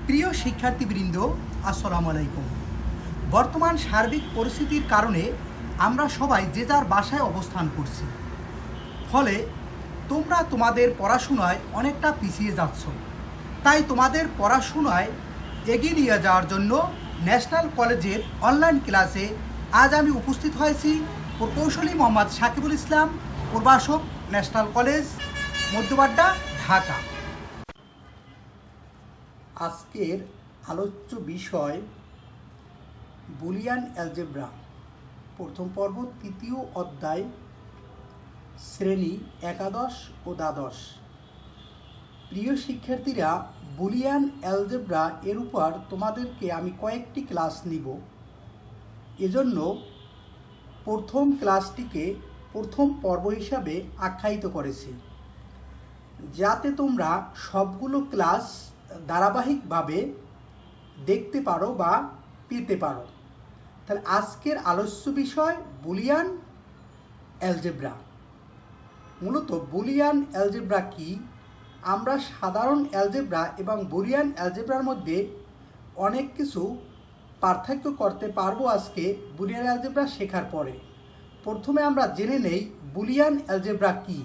প্রিয় শিক্ষার্থীবৃন্দ, আসসালামু আলাইকুম। বর্তমান সার্বিক পরিস্থিতির কারণে আমরা সবাই যে যার বাসায় অবস্থান করছি, ফলে তোমরা তোমাদের পড়াশোনায় অনেকটা পিছিয়ে যাচ্ছ। তাই তোমাদের পড়াশোনায় এগিয়ে নিয়ে যাওয়ার জন্য ন্যাশনাল কলেজের অনলাইন ক্লাসে আজ আমি উপস্থিত হয়েছি প্রকৌশলী মোহাম্মদ সাকিবুল ইসলাম, প্রভাষক, ন্যাশনাল কলেজ, মধ্যবাড্ডা, ঢাকা। আজকের আলোচ্য বিষয় বুলিয়ান অ্যালজেব্রা, প্রথম পর্ব, তৃতীয় অধ্যায়, শ্রেণী একাদশ ও দ্বাদশ। প্রিয় শিক্ষার্থীরা, বুলিয়ান অ্যালজেব্রা এর উপর তোমাদেরকে আমি কয়েকটি ক্লাস নিব। এজন্য প্রথম ক্লাসটিকে প্রথম পর্ব হিসাবে আখ্যায়িত করেছি, যাতে তোমরা সবগুলো ক্লাস ধারাবাহিকভাবে দেখতে পারো বা পেতে পারো। তাহলে আজকের আলোচ্য বিষয় বুলিয়ান অ্যালজেব্রা। মূলত বুলিয়ান অ্যালজেব্রা কি? আমরা সাধারণ অ্যালজেব্রা এবং বুলিয়ান অ্যালজেব্রার মধ্যে অনেক কিছু পার্থক্য করতে পারবো আজকে বুলিয়ান অ্যালজেব্রা শেখার পরে। প্রথমে আমরা জেনে নেই বুলিয়ান অ্যালজেব্রা কি।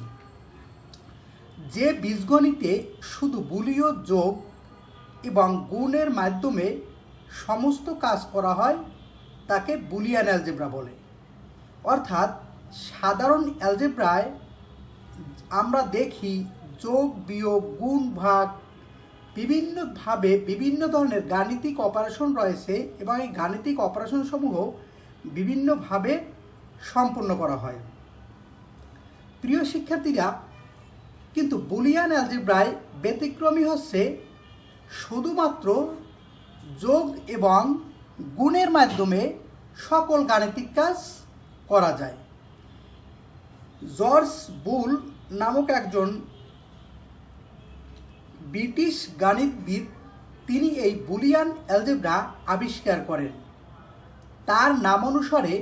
যে বীজগণিতে শুধু বুলীয় যোগ এবং গুণের মাধ্যমে সমস্ত কাজ করা হয় তাকে বুলিয়ান অ্যালজেব্রা বলে। অর্থাৎ সাধারণ অ্যালজেব্রায় আমরা দেখি যোগ, বিয়োগ, গুণ, ভাগ বিভিন্নভাবে বিভিন্ন ধরনের গাণিতিক অপারেশন রয়েছে এবং এই গাণিতিক অপারেশনসমূহ বিভিন্নভাবে সম্পন্ন করা হয়। প্রিয় শিক্ষার্থীরা, কিন্তু বুলিয়ান অ্যালজেব্রায় ব্যতিক্রমী হচ্ছে শুধুমাত্র যোগ এবং গুণের মাধ্যমে সকল গাণিতিক কাজ করা যায়। জর্জ বুল নামক একজন ব্রিটিশ গণিতবিদ, তিনি এই বুলিয়ান অ্যালজেব্রা আবিষ্কার করেন। তার নাম অনুসারে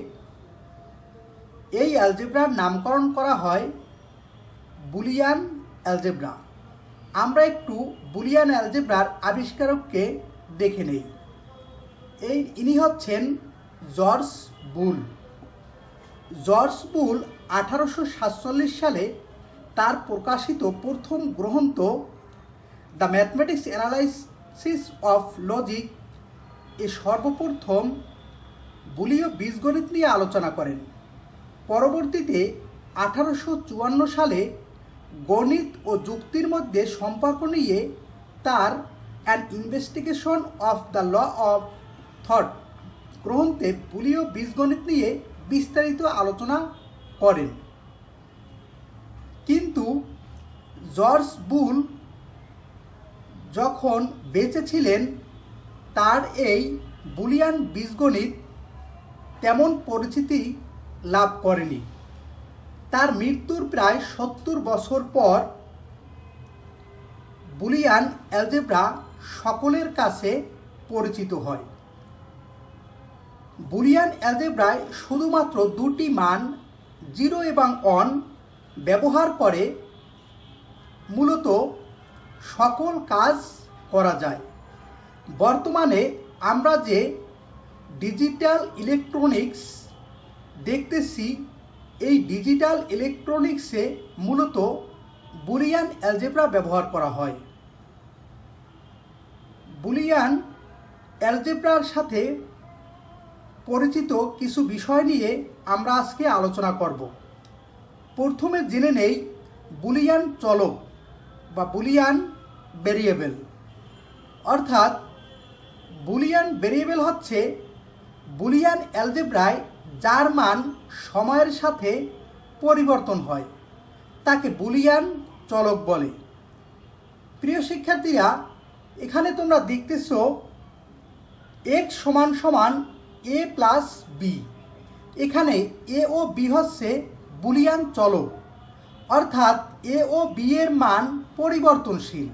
এই অ্যালজেব্রার নামকরণ করা হয় বুলিয়ান অ্যালজেব্রা। আমরা একটু বুলিয়ান অ্যালজেব্রার আবিষ্কারককে দেখে নেই। ইনি হচ্ছেন জর্জ বুল। জর্জ বুল 1847 সালে তার প্রকাশিত প্রথম গ্রন্থ the mathematics analysis of logic এ সর্বপ্রথম বুলীয় বীজগণিত নিয়ে আলোচনা করেন। পরবর্তীতে 1854 সালে গণিত ও যুক্তির মধ্যে সম্পর্ক নিয়ে তার an investigation of the law of thought গ্রন্থে বুলীয় বীজগণিত নিয়ে বিস্তারিত আলোচনা করেন। কিন্তু জর্জ বুল যখন বেঁচে ছিলেন, তার এই বুলিয়ান বীজগণিত তেমন পরিচিতি লাভ করেনি। তার মৃত্যুর প্রায় 70 বছর পর বুলিয়ান অ্যালজেব্রা সকলের কাছে পরিচিত হয়। বুলিয়ান অ্যালজেব্রায় শুধুমাত্র দুটি মান 0 এবং 1 ব্যবহার করে মূলত সকল কাজ করা যায়। বর্তমানে আমরা যে ডিজিটাল ইলেকট্রনিক্স দেখতেছি, এই ডিজিটাল ইলেকট্রনিক্সে মূলত বুলিয়ান অ্যালজেব্রা ব্যবহার করা হয়। বুলিয়ান অ্যালজেব্রার সাথে পরিচিত কিছু বিষয় নিয়ে আমরা আজকে আলোচনা করব। প্রথমে জেনে নেই বুলিয়ান চলক বা বুলিয়ান ভেরিয়েবল। অর্থাৎ বুলিয়ান ভেরিয়েবল হচ্ছে বুলিয়ান অ্যালজেব্রায় যার মান সময়ের সাথে পরিবর্তন হয় তাকে বুলিয়ান চলক বলে। প্রিয় শিক্ষার্থীরা, এখানে তোমরা দেখতেছ x সমান সমান a প্লাস বি। এখানে এ ও বি হচ্ছে বুলিয়ান চলক, অর্থাৎ এ ও বি এর মান পরিবর্তনশীল,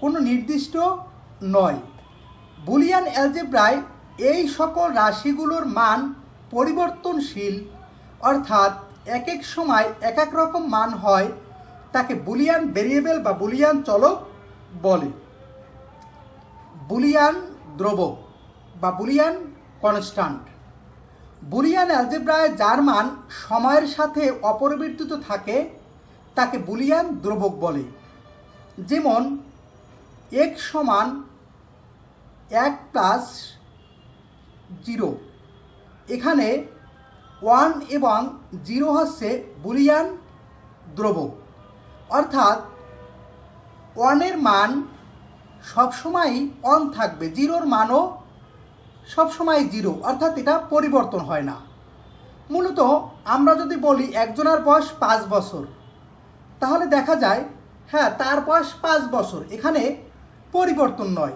কোনো নির্দিষ্ট নয়। বুলিয়ান অ্যালজেব্রায় এই সকল রাশিগুলোর মান পরিবর্তনশীল, অর্থাৎ এক এক সময় এক এক রকম মান হয়, তাকে বুলিয়ান ভেরিয়েবল বা বুলিয়ান চলক বলে। বুলিয়ান ধ্রুবক বা বুলিয়ান কনস্ট্যান্ট। বুলিয়ান অ্যালজেব্রায় যার মান সময়ের সাথে অপরিবর্তিত থাকে তাকে বুলিয়ান ধ্রুবক বলে। যেমন x সমান 1 প্লাস 0, এখানে 1 এবং 0 হচ্ছে বুলিয়ান ধ্রুবক, অর্থাৎ 1 এর মান সবসময়ই 1 থাকবে, 0-র মানও সবসময় 0, অর্থাৎ এটা পরিবর্তন হয় না। মূলত আমরা যদি বলি একজনের বয়স 5 বছর, তাহলে দেখা যায় হ্যাঁ তার বয়স 5 বছর, এখানে পরিবর্তন নয়।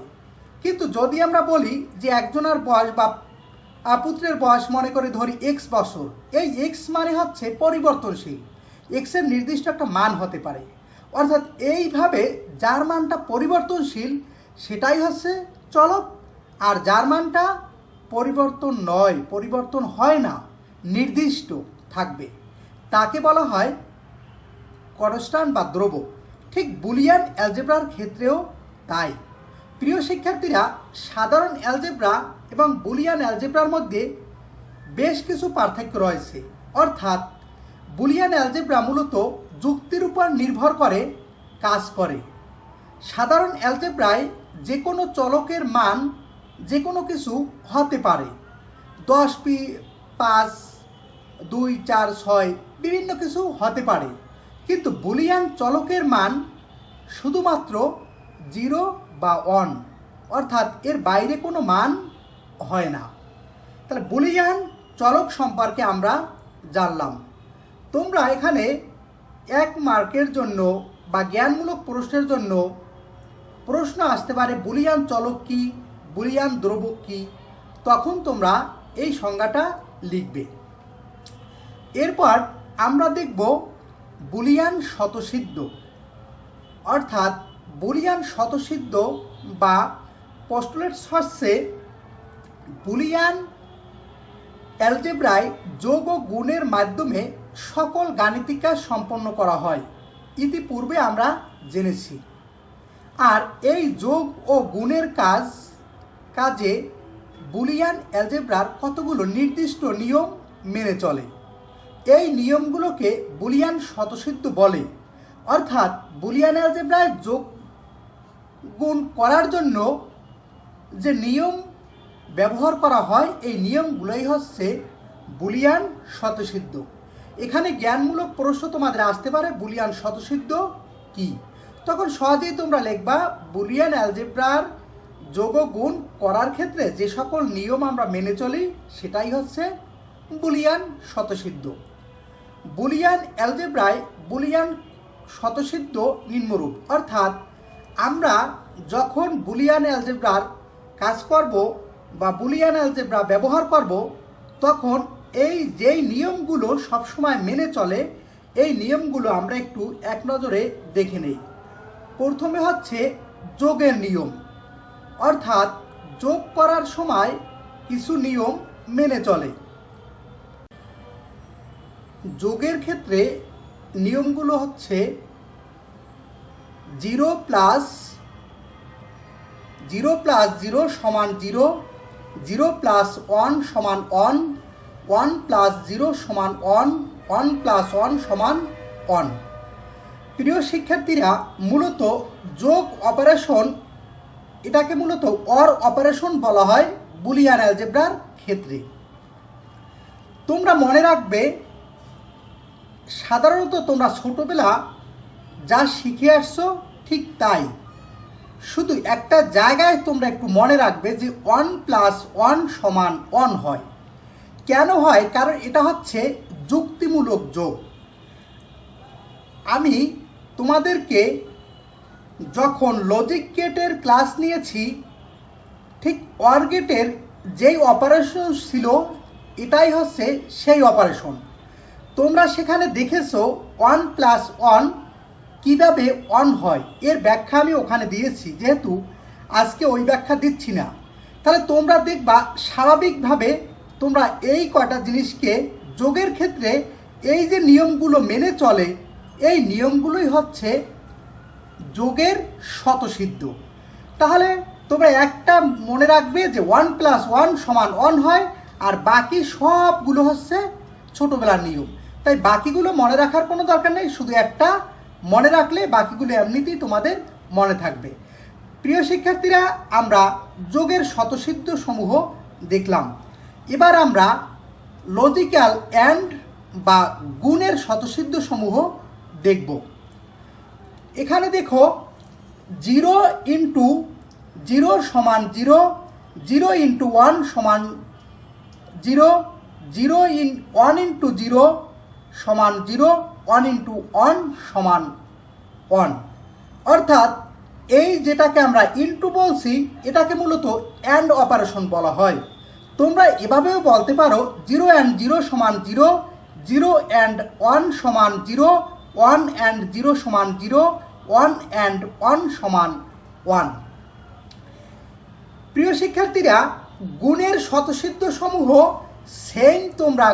কিন্তু যদি আমরা বলি যে একজনের বয়স বা পুত্রের বয়স মনে করে ধরি x বছর, এই x মানে হচ্ছে পরিবর্তনশীল, x এর নির্দিষ্ট একটা মান হতে পারে, অর্থাৎ এইভাবে যার মানটা পরিবর্তনশীল সেটাই হচ্ছে চলক, আর যার মানটা পরিবর্তন নয়, পরিবর্তন হয় না, নির্দিষ্ট থাকবে, তাকে বলা হয় কনস্ট্যান্ট বা ধ্রুবক। ঠিক বুলিয়ান অ্যালজেব্রার ক্ষেত্রেও তাই। প্রিয় শিক্ষার্থীরা, সাধারণ অ্যালজেব্রা এবং বুলিয়ান অ্যালজেব্রার মধ্যে বেশ কিছু পার্থক্য রয়েছে, অর্থাৎ বুলিয়ান অ্যালজেব্রা মূলত যুক্তির উপর নির্ভর করে কাজ করে। সাধারণ অ্যালজেব্রায় যে কোনো চলকের মান যে কোনো কিছু হতে পারে, 10, 5, 2, 4, 6 বিভিন্ন কিছু হতে পারে, কিন্তু বুলিয়ান চলকের মান শুধুমাত্র 0 বা 1, অর্থাৎ এর বাইরে কোনো মান হয় না। তাহলে বুলিয়ান চলক সম্পর্কে আমরা জানলাম। তোমরা এখানে 1 মার্কের জন্য বা জ্ঞানমূলক প্রশ্নের জন্য প্রশ্ন আসতে পারে বুলিয়ান চলক কি, বুলিয়ান ধ্রুবক কি, তখন তোমরা এই সংজ্ঞাটা লিখবে। এরপর আমরা দেখব বুলিয়ান স্বতঃসিদ্ধ, অর্থাৎ বুলিয়ান স্বতঃসিদ্ধ বা পোস্টুলেটস হচ্ছে বুলিয়ান অ্যালজেব্রায় যোগ ও গুণের মাধ্যমে সকল গাণিতিক কাজ সম্পন্ন করা হয়, ইতিপূর্বে আমরা জেনেছি। আর এই যোগ ও গুণের কাজে বুলিয়ান অ্যালজেব্রার কতগুলো নির্দিষ্ট নিয়ম মেনে চলে। এই নিয়মগুলোকে বুলিয়ান স্বতঃসিদ্ধ বলে, অর্থাৎ বুলিয়ান অ্যালজেব্রায় যোগ গুণ করার জন্য যে নিয়ম ব্যবহার করা হয় এই নিয়মগুলোই হচ্ছে বুলিয়ান স্বতঃসিদ্ধ। এখানে জ্ঞানমূলক প্রশ্ন তোমাদের আসতে পারে বুলিয়ান স্বতঃসিদ্ধ কি, তখন সহজেই তোমরা লিখবা বুলিয়ান অ্যালজেব্রার যোগ গুণ করার ক্ষেত্রে যে সকল নিয়ম আমরা মেনে চলি সেটাই হচ্ছে বুলিয়ান স্বতঃসিদ্ধ। বুলিয়ান অ্যালজেব্রায় বুলিয়ান স্বতঃসিদ্ধ নিম্নরূপ, অর্থাৎ আমরা যখন বুলিয়ান অ্যালজেব্রার কাজ করব বা বুলিয়ান অ্যালজেব্রা ব্যবহার করব তখন এই যেই নিয়মগুলো সবসময় মেনে চলে এই নিয়মগুলো আমরা একটু এক নজরে দেখে নেই। প্রথমে হচ্ছে যোগের নিয়ম, অর্থাৎ যোগ করার সময় কিছু নিয়ম মেনে চলে। যোগের ক্ষেত্রে নিয়মগুলো হচ্ছে 0 প্লাস 0 সমান 0, 0 প্লাস 1 সমান 1, 1 প্লাস 0 সমান 1, 1 প্লাস 1 সমান 1। প্রিয় শিক্ষার্থীরা, মূলত যোগ অপারেশন এটাকে মূলত অর অপারেশন বলা হয় বুলিয়ান অ্যালজেব্রার ক্ষেত্রে। তোমরা মনে রাখবে, সাধারণত তোমরা ছোটবেলা যা শিখে আসছো ঠিক তাই, শুধু একটা জায়গায় তোমরা একটু মনে রাখবে যে 1 প্লাস 1 সমান 1 হয়। কেন হয়? কারণ এটা হচ্ছে যুক্তিমূলক যোগ। আমি তোমাদেরকে যখন লজিক গেটের ক্লাস নিয়েছি ঠিক অর গেটের যেই অপারেশন ছিল এটাই হচ্ছে সেই অপারেশন। তোমরা সেখানে দেখেছো 1 প্লাস 1 কীভাবে 1 হয়, এর ব্যাখ্যা আমি ওখানে দিয়েছি, যেহেতু আজকে ওই ব্যাখ্যা দিচ্ছি না। তাহলে তোমরা দেখবা স্বাভাবিকভাবে তোমরা এই কয়টা জিনিসকে যোগের ক্ষেত্রে এই যে নিয়মগুলো মেনে চলে এই নিয়মগুলোই হচ্ছে যোগের স্বতঃসিদ্ধ। তাহলে তোমরা একটা মনে রাখবে যে 1 + 1 = 1 হয়, আর বাকি সবগুলো হচ্ছে ছোটোবেলার নিয়ম। তাই বাকিগুলো মনে রাখার কোনো দরকার নেই, শুধু একটা মনে রাখলে বাকিগুলো এমনিতেই তোমাদের মনে থাকবে। প্রিয় শিক্ষার্থীরা, আমরা যোগের স্বতঃসিদ্ধ সমূহ দেখলাম। এবার আমরা লজিক্যাল অ্যান্ড বা গুণের স্বতঃসিদ্ধ সমূহ দেখব। এখানে দেখো 0 × 0 = 0, 0 × 1 = 0, 0 × 1 × 0 = 0, 1 × 1 = 1। অর্থাৎ এই যেটাকে আমরা ইনটু বলছি এটাকে মূলত অ্যান্ড অপারেশন বলা হয়। তোমরা এভাবেও বলতে পারো 0 & 0 = 0, 0 & 1 = 0, 1 & 0 = 0, 1 & 1 = 1। প্রিয় শিক্ষার্থীরা, গুণের স্বতঃসিদ্ধ সমূহ সেম তোমরা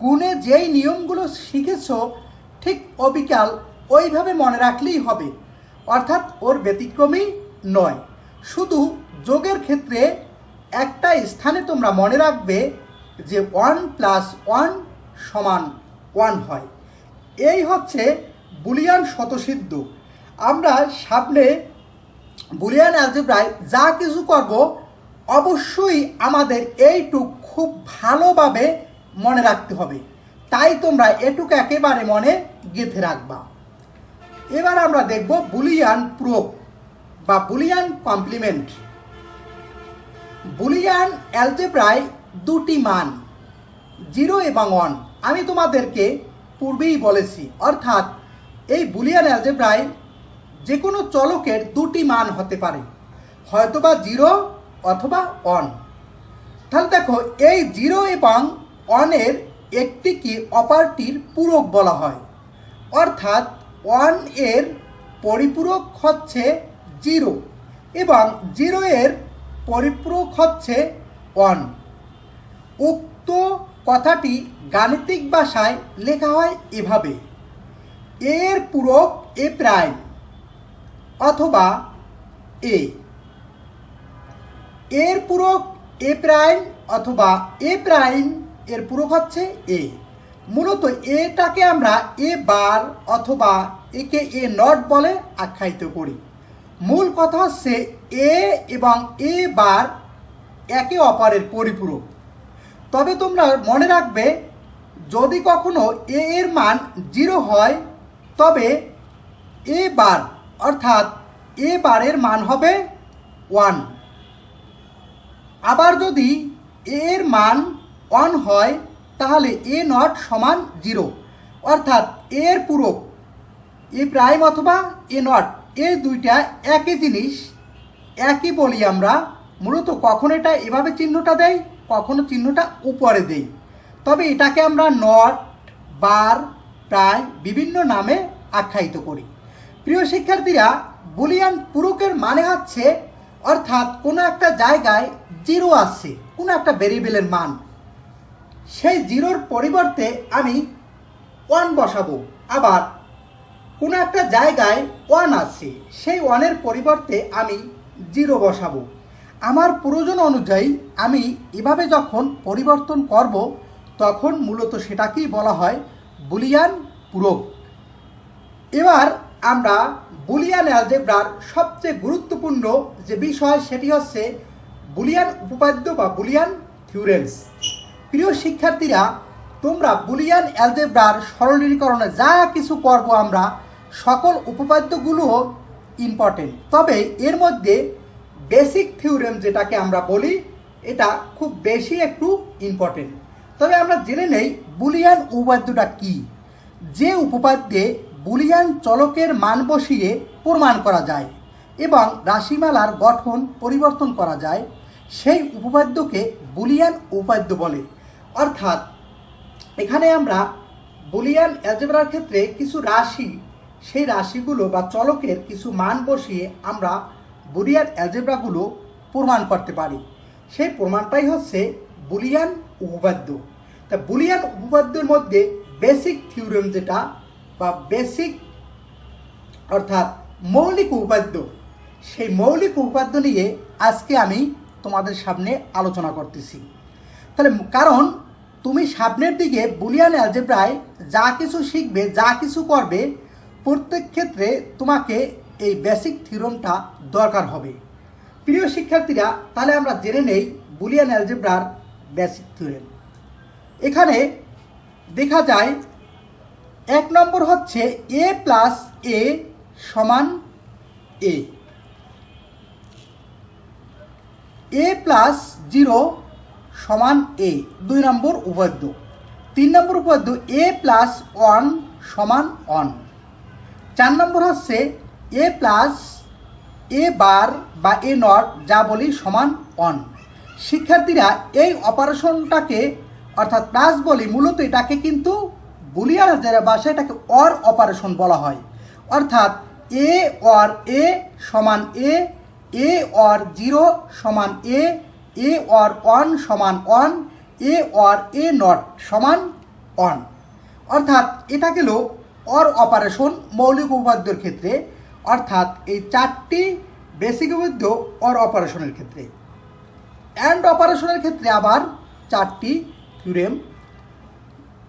গুণে যেই নিয়মগুলো শিখেছ ঠিক অবিকাল ওইভাবে মনে রাখলেই হবে, অর্থাৎ ওর ব্যতিক্রমী নয়। শুধু যোগের ক্ষেত্রে একটা স্থানে তোমরা মনে রাখবে যে 1 + 1 = 1 হয়। এই হচ্ছে বুলিয়ান স্বতঃসিদ্ধ। আমরা সামনে বুলিয়ান অ্যালজেব্রায় যা কিছু করব অবশ্যই আমাদের এইটুক খুব ভালোভাবে মনে রাখতে হবে, তাই তোমরা এটুক একেবারে মনে গেঁথে রাখবা। এবার আমরা দেখব বুলিয়ান প্রুফ বা বুলিয়ান কমপ্লিমেন্ট। বুলিয়ান অ্যালজেব্রায় দুটি মান 0 এবং 1 আমি তোমাদেরকে পূর্বেই বলেছি, অর্থাৎ এই বুলিয়ান অ্যালজেব্রায় যে কোনো চলকের দুটি মান হতে পারে, হয়তোবা 0 অথবা 1। তাহলে দেখো এই 0 এবং 1 এর একটিকে অপরটির পূরক বলা হয়, অর্থাৎ 1 এর পরিপূরক হচ্ছে 0 এবং 0 এর পরিপূরক হচ্ছে 1। উক্ত কথাটি গাণিতিক ভাষায় লেখা হয় এভাবে: এর পূরক A' অথবা A, এর পূরক A' অথবা A' এর পূরক হচ্ছে A। মূলত এটাকে আমরা A' অথবা একে A0 বলে আখ্যায়িত করি। মূল কথা হচ্ছে A এবং A' একে অপরের পরিপূরক। তবে তোমরা মনে রাখবে, যদি কখনো A এর মান 0 হয় তবে A' অর্থাৎ A' এর মান হবে 1। আবার যদি A এর মান 1 হয় তাহলে A0 = 0, অর্থাৎ A এর পূরক A' অথবা A0 এই দুইটা একই জিনিস, একই বলি আমরা। মূলত কখনো এটা এভাবে চিহ্নটা দেই, কখনো চিহ্নটা উপরে দেই, তবে এটাকে আমরা নট, বার, প্রায় বিভিন্ন নামে আখ্যায়িত করি। প্রিয় শিক্ষার্থীরা, বুলিয়ান পূরকের মানে হচ্ছে, অর্থাৎ কোনো একটা জায়গায় 0 আছে, কোনো একটা ভেরিয়েবলের মান, সেই 0-র পরিবর্তে আমি 1 বসাবো। আবার কোনো একটা জায়গায় 1 আছে, সেই 1-এর পরিবর্তে আমি 0 বসাবো। আমার প্রয়োজন অনুযায়ী আমি এভাবে যখন পরিবর্তন করব তখন মূলত সেটাকেই বলা হয় বুলিয়ান পূরক। এবার আমরা বুলিয়ান অ্যালজেব্রার সবচেয়ে গুরুত্বপূর্ণ যে বিষয় সেটি হচ্ছে বুলিয়ান উপপাদ্য বা বুলিয়ান থিওরেমস। প্রিয় শিক্ষার্থীরা, তোমরা বুলিয়ান অ্যালজেব্রার সরলীকরণে যা কিছু করব আমরা সকল উপপাদ্যগুলো ইম্পর্টেন্ট, তবে এর মধ্যে বেসিক থিওরেম যেটাকে আমরা বলি এটা খুব বেশি একটু ইম্পর্টেন্ট। তবে আমরা জেনে নেই বুলিয়ান উপপাদ্যটা কি। যে উপপাদ্যে বুলিয়ান চলকের মান বসিয়ে প্রমাণ করা যায় এবং রাশিমালার গঠন পরিবর্তন করা যায়, সেই উপপাদ্যকে বুলিয়ান উপপাদ্য বলে। অর্থাৎ এখানে আমরা বুলিয়ান অ্যালজেব্রার ক্ষেত্রে কিছু রাশি, সেই রাশিগুলো বা চলকের কিছু মান বসিয়ে আমরা বুলিয়ান অ্যালজেব্রাগুলো প্রমাণ করতে পারি। সেই প্রমাণটাই হচ্ছে বুলিয়ান উপপাদ্য। তা বুলিয়ান উপপাদ্যের মধ্যে বেসিক থিওরেম যেটা বা বেসিক অর্থাৎ মৌলিক উপপাদ্য, সেই মৌলিক উপপাদ্য নিয়ে আজকে আমি তোমাদের সামনে আলোচনা করতেছি। তাহলে কারণ তুমি সামনের দিকে বুলিয়ান অ্যালজেব্রায় যা কিছু শিখবে, যা কিছু করবে, প্রত্যেক ক্ষেত্রে তোমাকে এই বেসিক থিওরেমটা দরকার হবে। প্রিয় শিক্ষার্থীরা, তাহলে আমরা জেনে নেই বুলিয়ান অ্যালজেব্রার বেসিক থিওরেম। এখানে দেখা যায় 1 নম্বর হচ্ছে a প্লাস a সমান a, a প্লাস 0 সমান a 2 নম্বর উপপাদ্য। 3 নম্বর উপপাদ্য a প্লাস 1 সমান 1। 4 নম্বর হচ্ছে a প্লাস a বার বা a নট যা বলি সমান 1। শিক্ষার্থীরা, এই অপারেশনটাকে অর্থাৎ প্লাস বলি, মূলত এটাকে কিন্তু বুলিয়ান অ্যালজেব্রার ভাষায় এটাকে অর অপারেশন বলা হয়। অর্থাৎ a অর a সমান a অর 0 সমান a অর 1 সমান 1, a অর a নট সমান 1। অর্থাৎ এটা গেল অর অপারেশন মৌলিক উপপাদ্যের ক্ষেত্রে, অর্থাৎ এই 4টি বেসিক উপপাদ্য অর অপারেশনের ক্ষেত্রে। অ্যান্ড অপারেশনের ক্ষেত্রে আবার 4টি থিওরেম।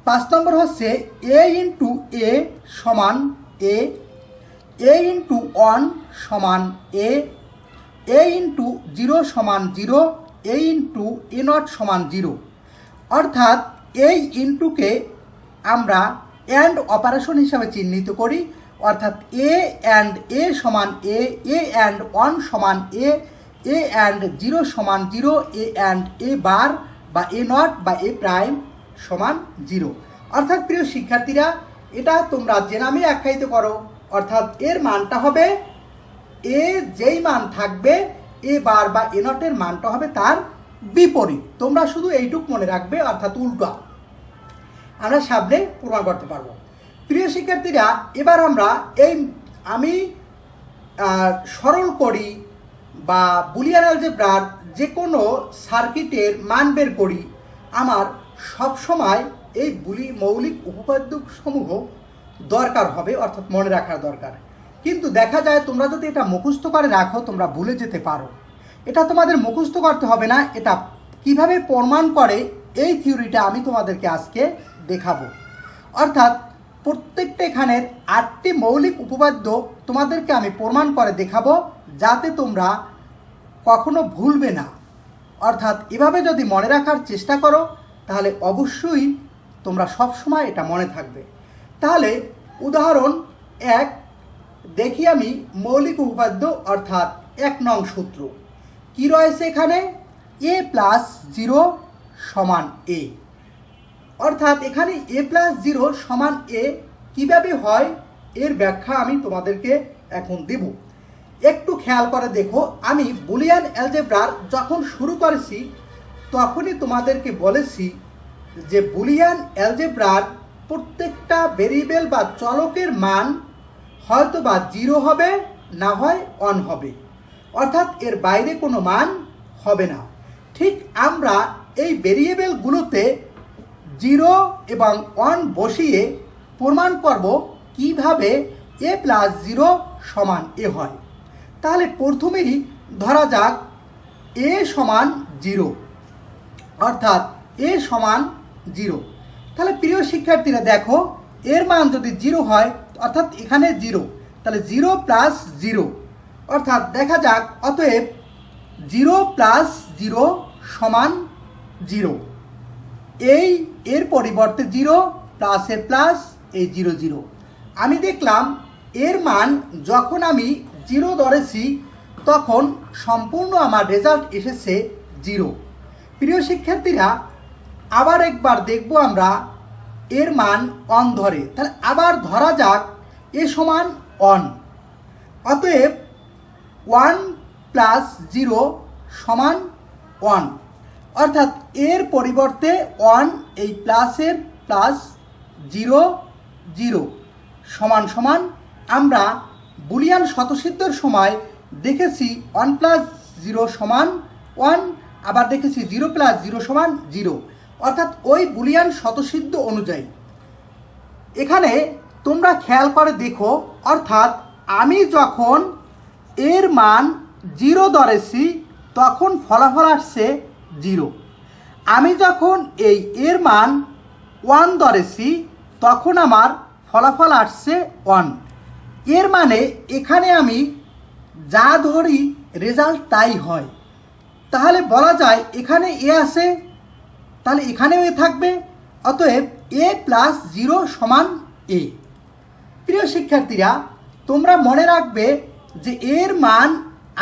5 নম্বর হচ্ছে a ইন্টু a সমান a ইন্টু 1 সমান a ইন্টু 0 সমান 0, a ইন্টু a নট সমান 0। অর্থাৎ এই ইন্টুকে আমরা অ্যান্ড অপারেশন হিসাবে চিহ্নিত করি। অর্থাৎ a অ্যান্ড a সমান a অ্যান্ড 1 সমান a অ্যান্ড 0 সমান 0, a অ্যান্ড a বার বা a নট বা a প্রাইম সমান 0। অর্থাৎ প্রিয় শিক্ষার্থীরা, এটা তোমরা যে নামে আখ্যায়িত করো, অর্থাৎ এর মানটা হবে a, যেই মান থাকবে a বার বা a নটের মানটা হবে তার বিপরীত। তোমরা শুধু এইটুক মনে রাখবে, অর্থাৎ উল্টা। আমরা সামনে প্রমাণ করতে পারবো। প্রিয় শিক্ষার্থীরা, এবার আমরা আমি সরল করি বা বুলিয়ান অ্যালজেব্রার যে কোনো সার্কিটের মান বের করি, আমার সব সময় এই মৌলিক উপপাদ্যসমূহ দরকার হবে, অর্থাৎ মনে রাখার দরকার। কিন্তু দেখা যায় তোমরা যদি এটা মুখস্থ করে রাখো, তোমরা ভুলে যেতে পারো। এটা তোমাদের মুখস্থ করতে হবে না, এটা কিভাবে প্রমাণ করে এই থিওরিটা আমি তোমাদেরকে আজকে দেখাবো। অর্থাৎ প্রত্যেকটা এখানের 8টি মৌলিক উপপাদ্য তোমাদেরকে আমি প্রমাণ করে দেখাবো, যাতে তোমরা কখনো ভুলবে না। অর্থাৎ এভাবে যদি মনে রাখার চেষ্টা করো, তাহলে অবশ্যই তোমরা সব সময় এটা মনে থাকবে। তাহলে উদাহরণ 1 দেখি আমি মৌলিক উপপাদ্য, অর্থাৎ 1 নং সূত্র কি রয়েছে এখানে, a প্লাস 0 সমান a। অর্থাৎ এখানে a প্লাস 0 সমান a কীভাবে হয় এর ব্যাখ্যা আমি তোমাদেরকে এখন দেব। একটু খেয়াল করে দেখো, আমি বুলিয়ান অ্যালজেব্রার যখন শুরু করেছি তখনই তোমাদেরকে বলেছি যে বুলিয়ান অ্যালজেব্রার প্রত্যেকটা ভেরিয়েবল বা চলকের মান হয়তো বা 0 হবে, না হয় 1 হবে, অর্থাৎ এর বাইরে কোনো মান হবে না। ঠিক আমরা এই ভেরিয়েবলগুলোতে 0 এবং 1 বসিয়ে প্রমাণ করব কিভাবে a প্লাস 0 সমান a হয়। তাহলে প্রথমেই ধরা যাক a সমান 0, অর্থাৎ a সমান 0। তাহলে প্রিয় শিক্ষার্থীরা দেখো, এর মান যদি 0 হয়, অর্থাৎ এখানে 0, তাহলে 0 প্লাস 0, অর্থাৎ দেখা যাক অতএব 0 প্লাস 0 সমান 0। এর পরিবর্তে 0 প্লাসের প্লাস, এই 0 0। আমি দেখলাম এর মান যখন আমি 0 ধরেছি তখন সম্পূর্ণ আমার রেজাল্ট এসেছে 0। প্রিয় শিক্ষার্থীরা, আবার একবার দেখব আমরা এর মান 1 ধরে। তাহলে আবার ধরা যাক এ সমান 1, অতএব 1 প্লাস 0 সমান 1, অর্থাৎ এর পরিবর্তে 1, এই প্লাসের প্লাস 0 0 সমান সমান। আমরা বুলিয়ান স্বতঃসিদ্ধর সময় দেখেছি 1 প্লাস 0 সমান 1, আবার দেখেছি 0 প্লাস 0 সমান 0, অর্থাৎ ওই বুলিয়ান স্বতঃসিদ্ধ অনুযায়ী। এখানে তোমরা খেয়াল করে দেখো, অর্থাৎ আমি যখন এর মান 0 ধরেছি তখন ফলাফল আসছে 0। আমি যখন এই এর মান 1 ধরেছি তখন আমার ফলাফল আসছে 1। এর মানে এখানে আমি যা ধরি রেজাল্ট তাই হয়। তাহলে বলা যায় এখানে এ আছে, তাহলে এখানেও এ থাকবে। অতএব a + 0 = a। প্রিয় শিক্ষার্থীরা, তোমরা মনে রাখবে যে এর মান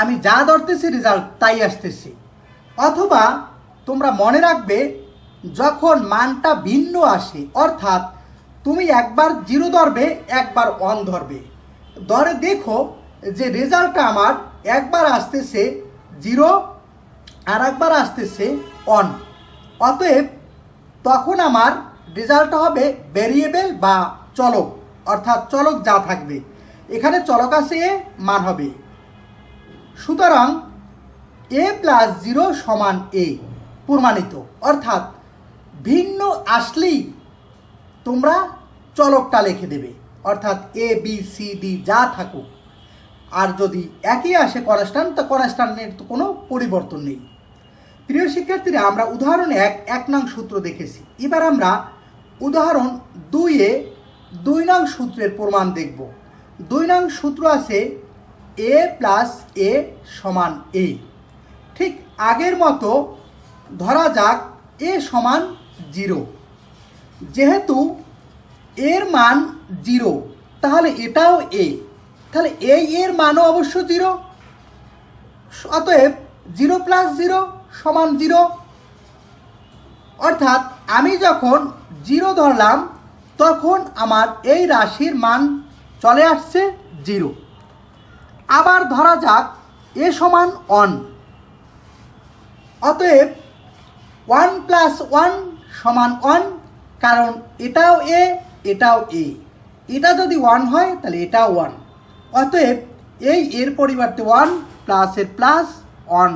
আমি যা ধরতেছি রেজাল্ট তাই আসতেছে। অথবা তোমরা মনে রাখবে যখন মানটা ভিন্ন আসে, অর্থাৎ তুমি একবার 0 ধরবে, একবার 1 ধরবে, ধরে দেখো যে রেজাল্টটা আমার একবার আসতেছে 0 আর একবার আসতেছে 1। অতএব তখন আমার রেজাল্টটা হবে ভেরিয়েবল বা চলক, অর্থাৎ চলক যা থাকবে এখানে চলক আছে এ, মান হবে। সুতরাং a + 0 = a প্রমাণিত। অর্থাৎ ভিন্ন আসলেই তোমরা চলকটা লিখে দেবে, অর্থাৎ a b c d যা থাকুক। আর যদি একই আসে কনস্ট্যান্ট, তো কনস্ট্যান্টের তো কোনো পরিবর্তন নেই। প্রিয় শিক্ষার্থীরা, আমরা উদাহরণ 1 নং সূত্র দেখেছি। এবার আমরা উদাহরণ 2-এ 2 নং সূত্রের প্রমাণ দেখব। 2 নং সূত্র আছে a + a = a। ঠিক আগের মতো ধরা যাক a = 0। যেহেতু এর মান 0, তাহলে এটাও a, তাহলে এই এর মানও অবশ্য 0। অতএব 0 + 0 = 0। অর্থাৎ আমি যখন 0 ধরলাম তখন আমার এই রাশির মান চলে আসছে 0। আবার ধরা যাক a = 1। অতএব 1 + 1 = 1, কারণ এটাও a, এটাও a। এটা যদি 1 হয় তাহলে এটাও 1। অতএব এই এর পরিবর্তে 1 প্লাস এর প্লাস 1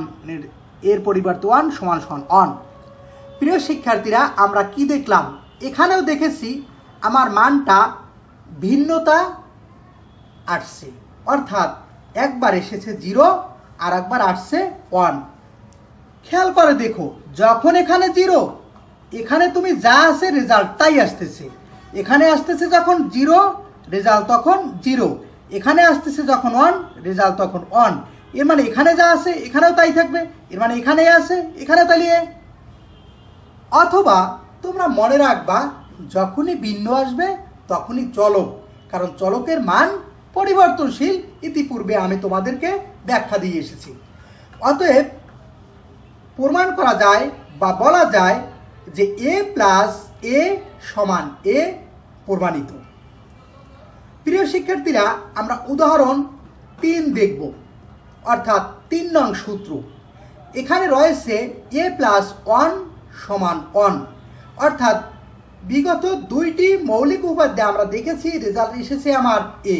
এর পরিবর্তে 1 = 1। প্রিয় শিক্ষার্থীরা, আমরা কি দেখলাম? এখানেও দেখেছি আমার মানটা ভিন্নতা আসছে, অর্থাৎ একবার এসেছে 0 আর একবার আসছে 1। খেয়াল করে দেখো, যখন এখানে 0, এখানে তুমি যা আছে রেজাল্ট তাই আসতেছে। এখানে আসতেছে যখন 0, রেজাল্ট তখন 0। এখানে আসতেছে যখন 1, রেজাল্ট তখন 1। এর মানে এখানে যা আছে এখানেও তাই থাকবে, এর মানে এখানে আছে এখানে তালিয়ে। অথবা তোমরা মনে রাখবা যখনই ভিন্ন আসবে তখনই চলক, কারণ চলকের মান পরিবর্তনশীল। ইতিপূর্বে আমি তোমাদেরকে ব্যাখ্যা দিয়ে এসেছি। অতএব প্রমাণ করা যায় বা বলা যায় যে a + a = a প্রমাণিত। প্রিয় শিক্ষার্থীরা, আমরা উদাহরণ 3 দেখব, অর্থাৎ 3 নং সূত্র। এখানে রয়েছে a + 1 = 1, অর্থাৎ বিগত 2টি মৌলিক উপাদ্যে আমরা দেখেছি রেজাল্ট এসেছে আমার a।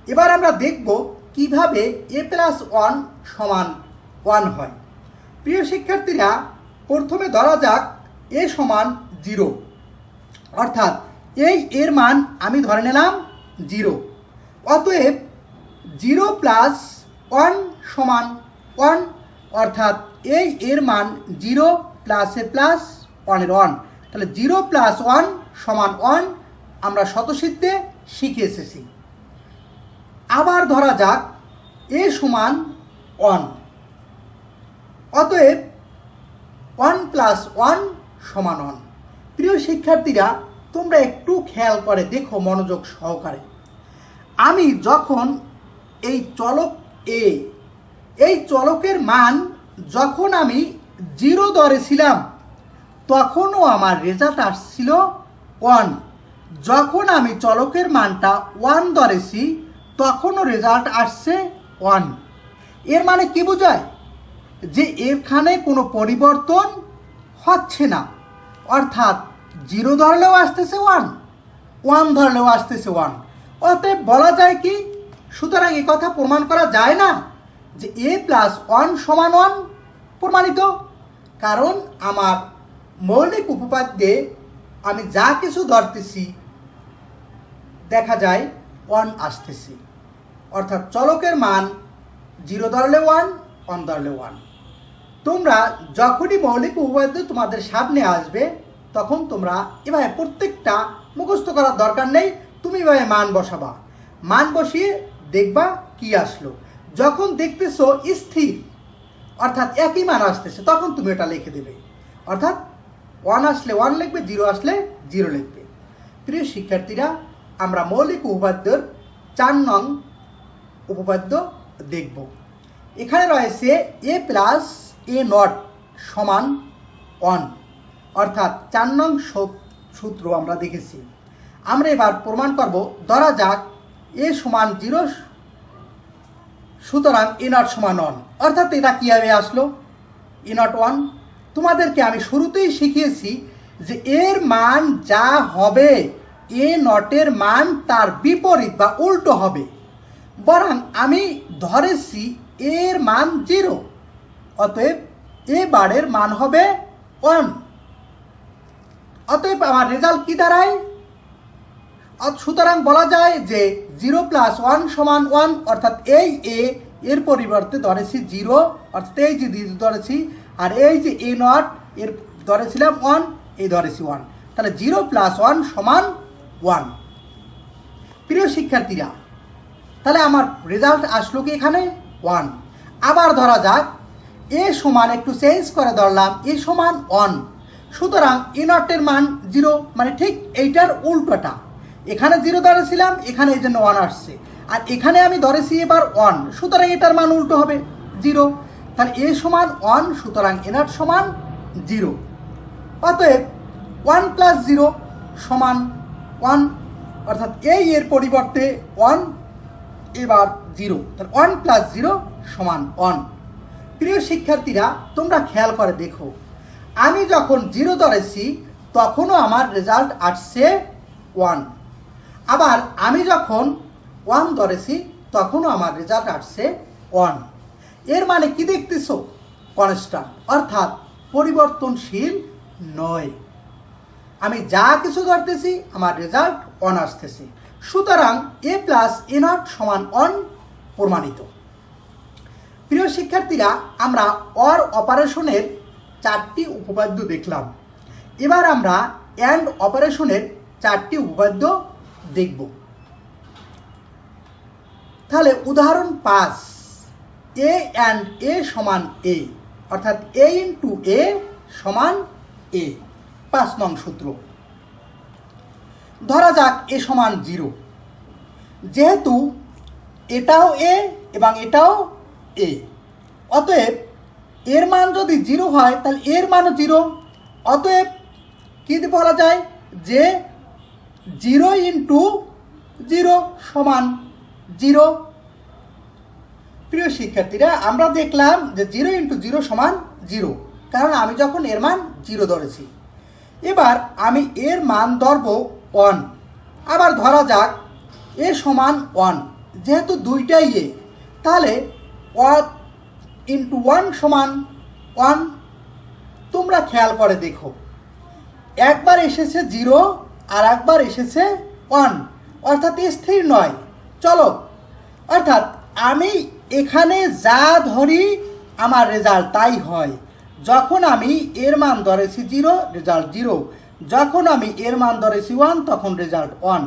এবার আমরা দেখব কিভাবে a + 1 = 1 হয়। প্রিয় শিক্ষার্থীরা, প্রথমে ধরা যাক a = 0, অর্থাৎ এই এর মান আমি ধরে নিলাম 0। অতএব 0 + 1 = 1, অর্থাৎ এই এর মান 0 প্লাস এর প্লাস 1 এর 1। তাহলে 0 + 1 = 1 আমরা স্বতঃসিদ্ধে শিখে এসেছি। আবার ধরা যাক a = 1। অতএব 1 + 1 = 1। প্রিয় শিক্ষার্থীরা, তোমরা একটু খেয়াল করে দেখো মনোযোগ সহকারে। আমি যখন এই চলক a, এই চলকের মান যখন আমি 0 ধরেছিলাম তখনও আমার রেজাল্ট আসছিল 1। যখন আমি চলকের মানটা 1 ধরেছি তখনও রেজাল্ট আসছে 1। এর মানে কি বোঝায়? যে এখানে কোনো পরিবর্তন হচ্ছে না, অর্থাৎ 0 ধরলেও আসতেছে 1, 1 ধরলেও আসতেছে 1। অতএব বলা যায় কি? সুতরাং এ কথা প্রমাণ করা যায় না যে a + 1 = 1 প্রমাণিত, কারণ আমার মৌলিক উপপাদ্যে আমি যা কিছু ধরতেছি দেখা যায় 1 আসতেছে, অর্থাৎ চলকের মান জিরো ধরলে ওয়ান, ওয়ান ধরলে ওয়ান। তোমরা যখনই মৌলিক উপপাদ্য তোমাদের সামনে আসবে তখন তোমরা এভাবে প্রত্যেকটা মুখস্থ করার দরকার নেই, তুমি এভাবে মান বসাবা, মান বসিয়ে দেখবা কি আসলো। যখন দেখতেছো স্থির অর্থাৎ একই মান আসতেছে তখন তুমি এটা লিখে দেবে, অর্থাৎ ওয়ান আসলে ওয়ান লিখবে, জিরো আসলে জিরো লিখবে। প্রিয় শিক্ষার্থীরা, আমরা মৌলিক উপপাদ্যর 4 নং উপপাদ্য দেখব। এখানে রয়েছে এ প্লাস এ নট সমান 1, অর্থাৎ 4 নং সূত্র আমরা দেখেছি। আমরা এবার প্রমাণ করব। ধরা যাক এ সমান 0, সুতরাং এ নট সমান 1, অর্থাৎ এটা কীভাবে আসলো এ নট 1। তোমাদেরকে আমি শুরুতেই শিখিয়েছি যে এর মান যা হবে এ নটের মান তার বিপরীত বা উল্টো হবে, বরং আমি ধরেছি এর মান 0, অতএব এ বারের মান হবে 1। অতএব আমার রেজাল্ট কি দাঁড়ায়? সুতরাং বলা যায় যে 0 + 1 = 1, অর্থাৎ এই এ এর পরিবর্তে ধরেছি 0, অর্থাৎ এই যে 0 ধরেছি, আর এই যে এ নট এর ধরেছিলাম 1, এই ধরেছি 1, তাহলে 0 + 1 = 1। প্রিয় শিক্ষার্থীরা, তাহলে আমার রেজাল্ট আসলো কি এখানে 1। আবার ধরা যাক এ সমান, একটু চেঞ্জ করে ধরলাম এ সমান 1, সুতরাং এ নটের মান 0, মানে ঠিক এইটার উল্টোটা। এখানে 0 ধরেছিলাম, এখানে এই জন্য 1 আসছে, আর এখানে আমি ধরেছি এবার 1, সুতরাং এটার মান উল্টো হবে 0। তাহলে এ সমান 1, সুতরাং এ নট সমান 0। অতএব 1 + 0 = 1, অর্থাৎ এই এর পরিবর্তে 1, এবার 0, তাহলে 1 + 0 = 1। প্রিয় শিক্ষার্থীরা, তোমরা খেয়াল করে দেখো, আমি যখন 0 ধরেছি তখনও আমার রেজাল্ট আসছে 1, আবার আমি যখন 1 ধরেছি তখনও আমার রেজাল্ট আসছে 1। এর মানে কি দেখতেছো? কনস্ট্যান্ট, অর্থাৎ পরিবর্তনশীল নয়। আমি যা কিছু ধরতেছি আমার রেজাল্ট 1 আসতেছে, সুতরাং a + a নট = 1 প্রমাণিত। প্রিয় শিক্ষার্থীরা, আমরা অর অপারেশনের 4টি উপপাদ্য দেখলাম। এবার আমরা অ্যান্ড অপারেশনের 4টি উপপাদ্য দেখব। তাহলে উদাহরণ 5, a and a = a, অর্থাৎ a × a = a, 5 নং সূত্র। ধরা যাক a সমান 0, যেহেতু এটাও a এবং এটাও a, অতএব এর মান যদি 0 হয় তাহলে এর মানও 0, অতএব কি বলা যায় যে 0 × 0 = 0। প্রিয় শিক্ষার্থীরা, আমরা দেখলাম যে 0 × 0 = 0, কারণ আমি যখন এর মান 0 ধরেছি। এবার আমি এর মান ধরব 1। আবার ধরা যাক এ সমান 1, যেহেতু দুইটাই এ, তাহলে 1 × 1 = 1। তোমরা খেয়াল করে দেখো, একবার এসেছে 0 আর একবার এসেছে 1, অর্থাৎ স্থির নয় চলক। অর্থাৎ আমি এখানে যা ধরি আমার রেজাল্ট তাই হয়। যখন আমি এর মান ধরেছি 0, রেজাল্ট 0, যখন আমি এর মান ধরেছি 1, তখন রেজাল্ট 1।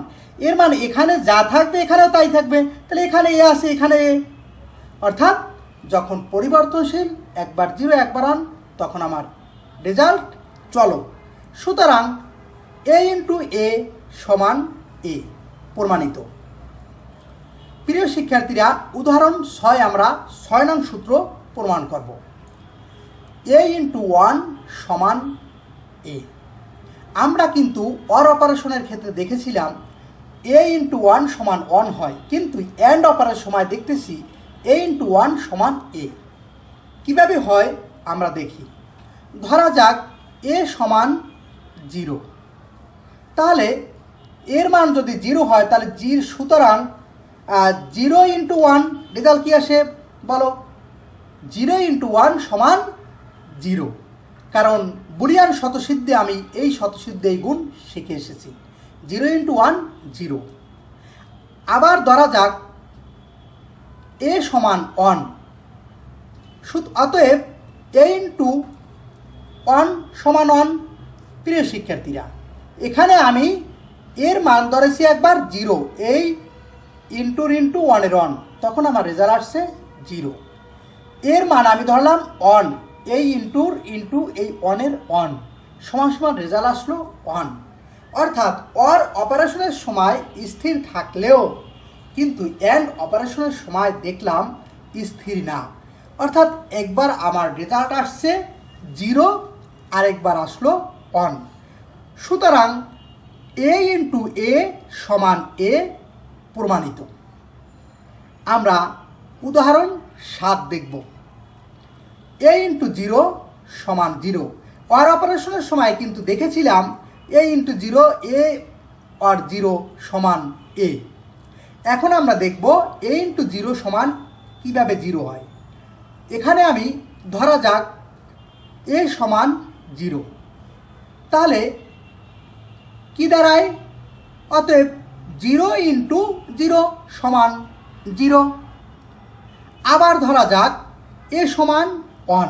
এর মানে এখানে যা থাকবে এখানেও তাই থাকবে, তাহলে এখানে এ আছে, এখানে এ, অর্থাৎ যখন পরিবর্তনশীল একবার 0 একবার 1, তখন আমার রেজাল্ট চলক। সুতরাং a × a = a প্রমাণিত। প্রিয় শিক্ষার্থীরা, উদাহরণ 6 আমরা 6 নং সূত্র প্রমাণ করব। a × 1 = a। আমরা কিন্তু অর অপারেশনের ক্ষেত্রে দেখেছিলাম a × 1 = 1 হয়, কিন্তু অ্যান্ড অপারেশনের সময় দেখতেছি a × 1 = a। কীভাবে হয় আমরা দেখি। ধরা যাক a সমান 0, তাহলে এর মান যদি 0 হয় তাহলে সুতরাং 0 × 1 রেজাল্ট কী আসে বলো? 0 × 1 = 0, কারণ বুলিয়ান শতসিদ্ধে আমি এই শতসিদ্ধে এই গুণ শিখে এসেছি। 0 × 1 0। আবার ধরা যাক a সমান 1, অতএব এ ইন্টু ওয়ান সমান ওয়ান। প্রিয় শিক্ষার্থীরা, এখানে আমি এর মান ধরেছি একবার জিরো, এই ইন্টুর ইন্টু ওয়ানের ওয়ান, তখন আমার রেজাল্ট আসছে জিরো। এর মান আমি ধরলাম ওয়ান, এই ইন্টুর ইন্টু এই ওয়ানের ওয়ান, সমান সমান রেজাল্ট আসলো ওয়ান। অর্থাৎ অর অপারেশনের সময় স্থির থাকলেও কিন্তু অ্যান্ড অপারেশনের সময় দেখলাম স্থির না। অর্থাৎ একবার আমার রেজাল্ট আসছে জিরো, আরেকবার আসলো ওয়ান। সুতরাং এ ইন্টু এ সমান এ প্রমাণিত। আমরা উদাহরণ 7 দেখব। এ ইন্টু জিরো সমান জিরো। অর অপারেশনের সময় কিন্তু দেখেছিলাম a into zero, a or zero সমান এ। এখন আমরা দেখব এ ইন্টু জিরো সমান কীভাবে জিরো হয়। এখানে আমি ধরা যাক এ সমান জিরো, তাহলে কি দাঁড়ায়? অতএব জিরো ইন্টু জিরো সমান জিরো। আবার ধরা যাক এ সমান ওয়ান,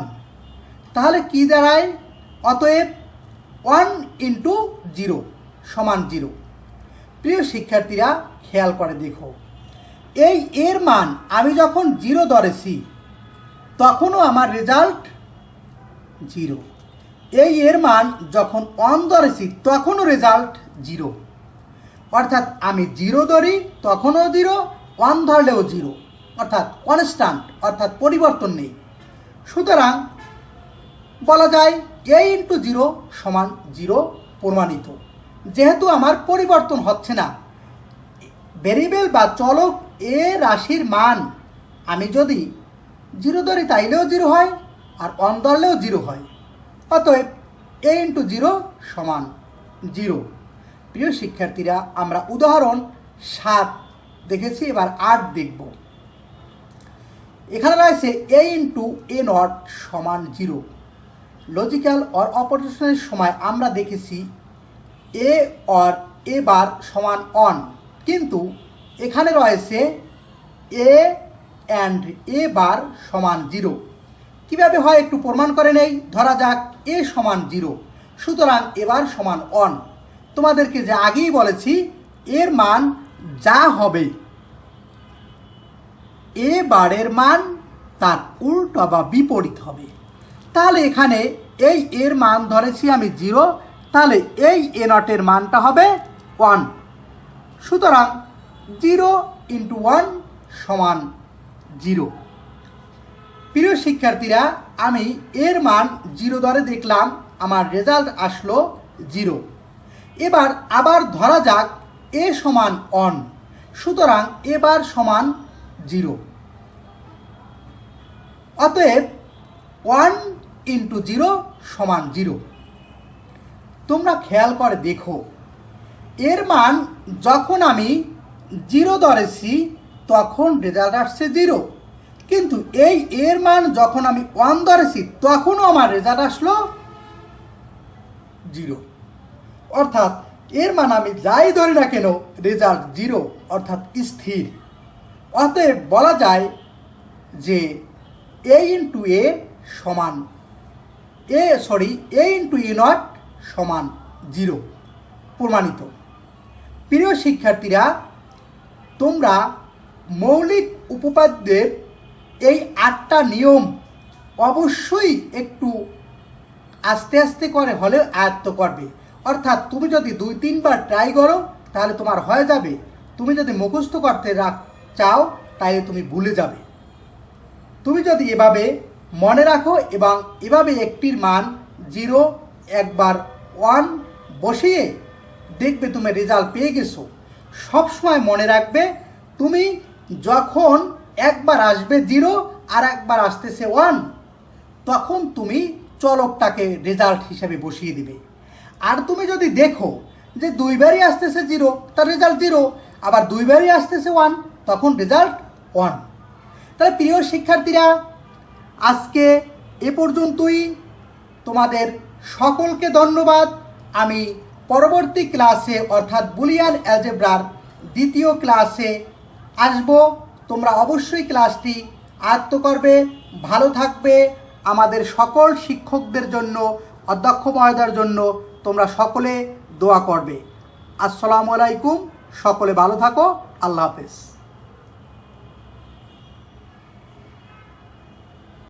তাহলে কি দাঁড়ায়? অতএব ওয়ান ইন্টু জিরো সমান জিরো। প্রিয় শিক্ষার্থীরা, খেয়াল করে দেখো, এই এর মান আমি যখন জিরো ধরেছি তখনও আমার রেজাল্ট জিরো। এই এর মান যখন ওয়ান ধরেছি তখনও রেজাল্ট জিরো। অর্থাৎ আমি জিরো ধরি তখনও জিরো, ওয়ান ধরলেও জিরো, অর্থাৎ কনস্ট্যান্ট, অর্থাৎ পরিবর্তন নেই। সুতরাং বলা যায় এ ইন্টু জিরো সমান জিরো প্রমাণিত। যেহেতু আমার পরিবর্তন হচ্ছে না, ভেরিয়েবল বা চলক এ রাশির মান আমি যদি জিরো ধরি তাইলেও জিরো হয়, আর ওয়ান ধরলেও জিরো হয়। অতএব এ ইন্টু জিরো সমান জিরো। প্রিয় শিক্ষার্থীরা, আমরা উদাহরণ 7 দেখেছি, এবার 8 দেখব। এখানে রয়েছে এ ইন্টু এ নট সমান জিরো। লজিক্যাল অর অপারেশনের সময় আমরা দেখেছি এ অর এ বার সমান অন, কিন্তু এখানে রয়েছে এ অ্যান্ড এ বার সমান জিরো। কীভাবে হয় একটু প্রমাণ করে নেই। ধরা যাক এ সমান জিরো, সুতরাং এবার সমান অন। তোমাদেরকে যে আগেই বলেছি এর মান যা হবে এ বারের মান তার উল্টো বা বিপরীত হবে। তাহলে এখানে এই এর মান ধরেছি আমি জিরো, তাহলে এই এ নটের মানটা হবে ওয়ান। সুতরাং জিরো ইন্টু ওয়ান সমান জিরো। প্রিয় শিক্ষার্থীরা, আমি এর মান জিরো ধরে দেখলাম, আমার রেজাল্ট আসলো জিরো। এবার আবার ধরা যাক এ সমান অন, সুতরাং এবার সমান জিরো। অতএব ওয়ান ইন্টু জিরো সমান জিরো। তোমরা খেয়াল করে দেখো, এর মান যখন আমি জিরো ধরেছি তখন রেজাল্ট আসছে জিরো, কিন্তু এই এর মান যখন আমি ওয়ান ধরেছি তখনও আমার রেজাল্ট আসলো জিরো। অর্থাৎ এর মান আমি যাই ধরি না কেন রেজাল্ট জিরো, অর্থাৎ স্থির। অতএব বলা যায় যে এ ইন্টু এ সমান এ ইন্টু এ নট সমান জিরো প্রমাণিত। প্রিয় শিক্ষার্থীরা, তোমরা মৌলিক উপপাদ্যের এই 8টা নিয়ম অবশ্যই একটু আস্তে আস্তে করে হলেও আয়ত্ত করবে। অর্থাৎ তুমি যদি 2-3 বার ট্রাই করো তাহলে তোমার হয়ে যাবে। তুমি যদি মুখস্থ করতে চাও তাহলে তুমি ভুলে যাবে। তুমি যদি এভাবে মনে রাখো এবং এভাবে একটির মান জিরো একবার ওয়ান বসিয়ে দেখবে তুমি রেজাল্ট পেয়ে গেছো। সবসময় মনে রাখবে, তুমি যখন একবার আসবে জিরো আর একবার আসতেছে ওয়ান, তখন তুমি চলকটাকে রেজাল্ট হিসেবে বসিয়ে দিবে। আর তুমি যদি দেখো যে 2বারই আসতেছে জিরো, তার রেজাল্ট জিরো, আবার 2বারই আসতেছে ওয়ান, তখন রেজাল্ট ওয়ান। তাহলে প্রিয় শিক্ষার্থীরা, আজকে এ পর্যন্তই। তোমাদের সকলকে ধন্যবাদ। আমি পরবর্তী ক্লাসে অর্থাৎ বুলিয়ান অ্যালজেব্রার 2য় ক্লাসে আসব। তোমরা অবশ্যই ক্লাসটি আয়ত্ত করবে, ভালো থাকবে। আমাদের সকল শিক্ষকদের জন্য, অধ্যক্ষ মহোদয়ের জন্য তোমরা সকলে দোয়া করবে। আসসালামু আলাইকুম। সকলে ভালো থাকো। আল্লাহ হাফেজ।